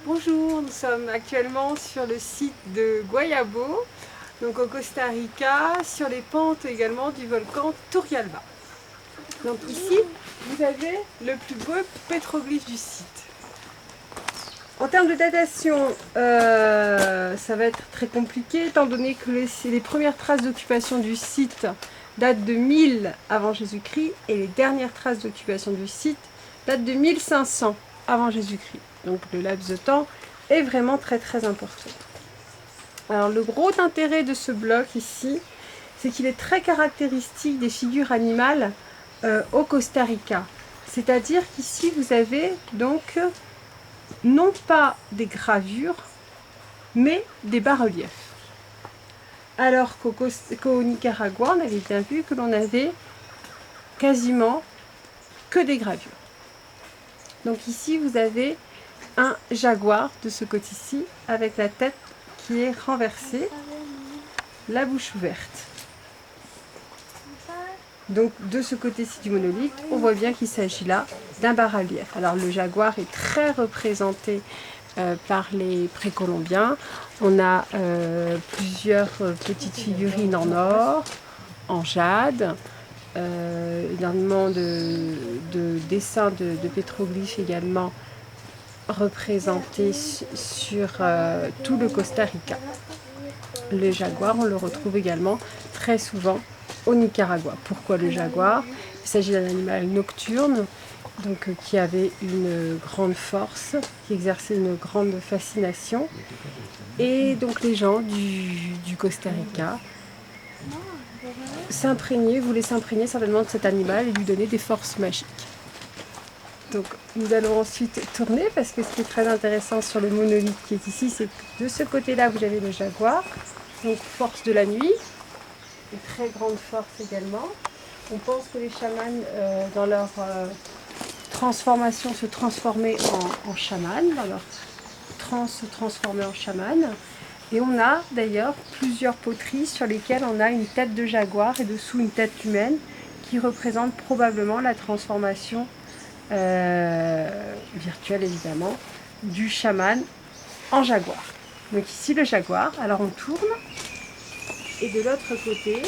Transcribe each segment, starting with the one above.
Bonjour, nous sommes actuellement sur le site de Guayabo, donc au Costa Rica, sur les pentes également du volcan Turrialba. Donc ici, vous avez le plus beau pétroglyphe du site. En termes de datation, ça va être très compliqué étant donné que les premières traces d'occupation du site datent de 1000 avant Jésus-Christ et les dernières traces d'occupation du site datent de 1500 avant Jésus-Christ. Donc le laps de temps est vraiment très important. Alors le gros intérêt de ce bloc ici, c'est qu'il est très caractéristique des figures animales au Costa Rica. C'est-à-dire qu'ici vous avez donc non pas des gravures, mais des bas-reliefs. Alors qu'au Nicaragua, on avait bien vu que l'on avait quasiment que des gravures. Donc ici, vous avez un jaguar de ce côté-ci, avec la tête qui est renversée, la bouche ouverte. Donc de ce côté-ci du monolithe, on voit bien qu'il s'agit là d'un bas-relief. Alors le jaguar est très représenté par les précolombiens. On a plusieurs petites figurines en or, en jade, énormément de dessins de pétroglyphes également représentés sur tout le Costa Rica. Le jaguar, on le retrouve également très souvent au Nicaragua. Pourquoi le jaguar? Il s'agit d'un animal nocturne, donc qui avait une grande force, qui exerçait une grande fascination. Et donc les gens du Costa Rica voulaient s'imprégner certainement de cet animal et lui donner des forces magiques. Donc nous allons ensuite tourner parce que ce qui est très intéressant sur le monolithe qui est ici, c'est que de ce côté-là vous avez le jaguar, donc force de la nuit, une très grande force également. On pense que les chamans dans leur transformation se transformaient en chaman, dans leur transe se transformaient en chaman. Et on a d'ailleurs plusieurs poteries sur lesquelles on a une tête de jaguar et dessous une tête humaine qui représente probablement la transformation virtuelle évidemment du chaman en jaguar. Donc ici le jaguar, alors on tourne et de l'autre côté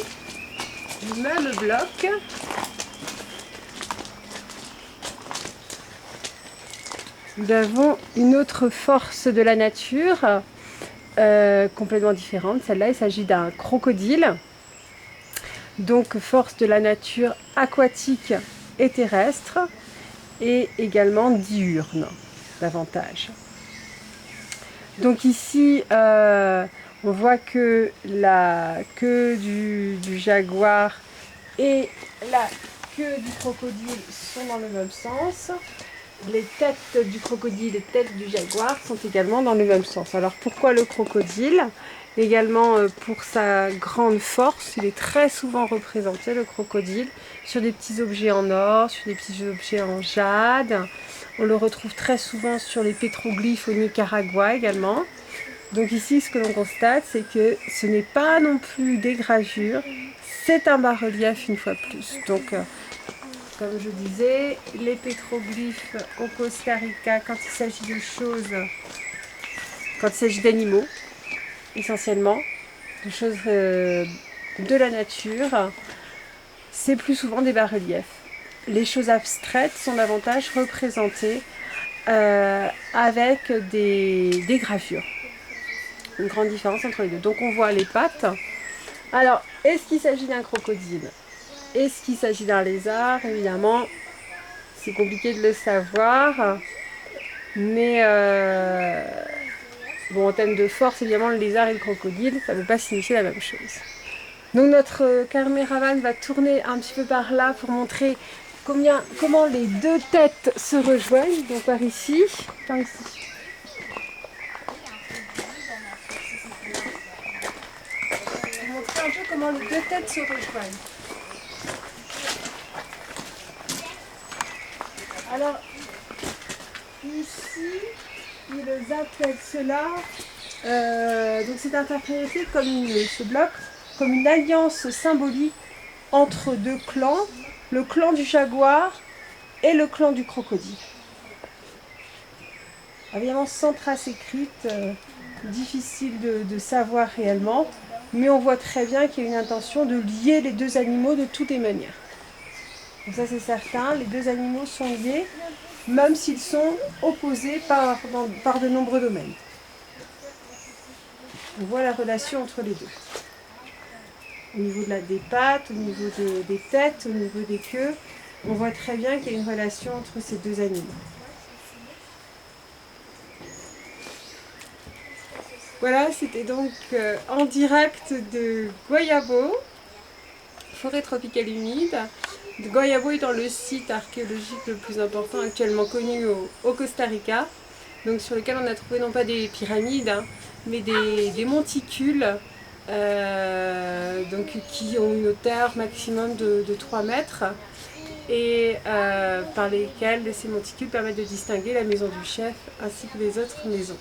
du même bloc nous avons une autre force de la nature complètement différente. Celle-là, il s'agit d'un crocodile. Donc force de la nature aquatique et terrestre et également diurne davantage. Donc ici, on voit que la queue du jaguar et la queue du crocodile sont dans le même sens. Les têtes du crocodile et les têtes du jaguar sont également dans le même sens. Alors pourquoi le crocodile? Également pour sa grande force, il est très souvent représenté, le crocodile, sur des petits objets en or, sur des petits objets en jade. On le retrouve très souvent sur les pétroglyphes au Nicaragua également. Donc ici, ce que l'on constate, c'est que ce n'est pas non plus des gravures, c'est un bas-relief une fois plus. Donc, comme je disais, les pétroglyphes au Costa Rica, quand il s'agit de choses, quand il s'agit d'animaux, essentiellement, de choses de la nature, c'est plus souvent des bas-reliefs. Les choses abstraites sont davantage représentées avec des gravures. Une grande différence entre les deux. Donc on voit les pattes. Alors, est-ce qu'il s'agit d'un crocodile? Est-ce qu'il s'agit d'un lézard? Évidemment, c'est compliqué de le savoir. Mais bon, en termes de force, évidemment, le lézard et le crocodile, ça ne veut pas signifier la même chose. Donc notre caméraman va tourner un petit peu par là pour montrer comment les deux têtes se rejoignent. Donc par ici, par ici. Je vais montrer un peu comment les deux têtes se rejoignent. Alors, ici, il appelle cela, donc c'est interprété comme ce bloc, comme une alliance symbolique entre deux clans, le clan du jaguar et le clan du crocodile. évidemment sans trace écrite, difficile de savoir réellement, mais on voit très bien qu'il y a une intention de lier les deux animaux de toutes les manières. Donc ça c'est certain, les deux animaux sont liés, même s'ils sont opposés par de nombreux domaines. On voit la relation entre les deux. Au niveau des pattes, au niveau des têtes, au niveau des queues, on voit très bien qu'il y a une relation entre ces deux animaux. Voilà, c'était donc en direct de Guayabo, forêt tropicale humide. Guayabo étant le site archéologique le plus important actuellement connu au Costa Rica, donc sur lequel on a trouvé non pas des pyramides, hein, mais des monticules donc, qui ont une hauteur maximum de 3 mètres et par lesquels ces monticules permettent de distinguer la maison du chef ainsi que les autres maisons.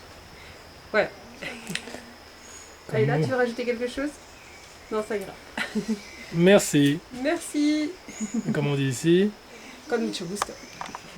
Voilà. Là, tu veux rajouter quelque chose? Non, ça ira. Merci. Merci. Comme on dit ici. Con mucho gusto.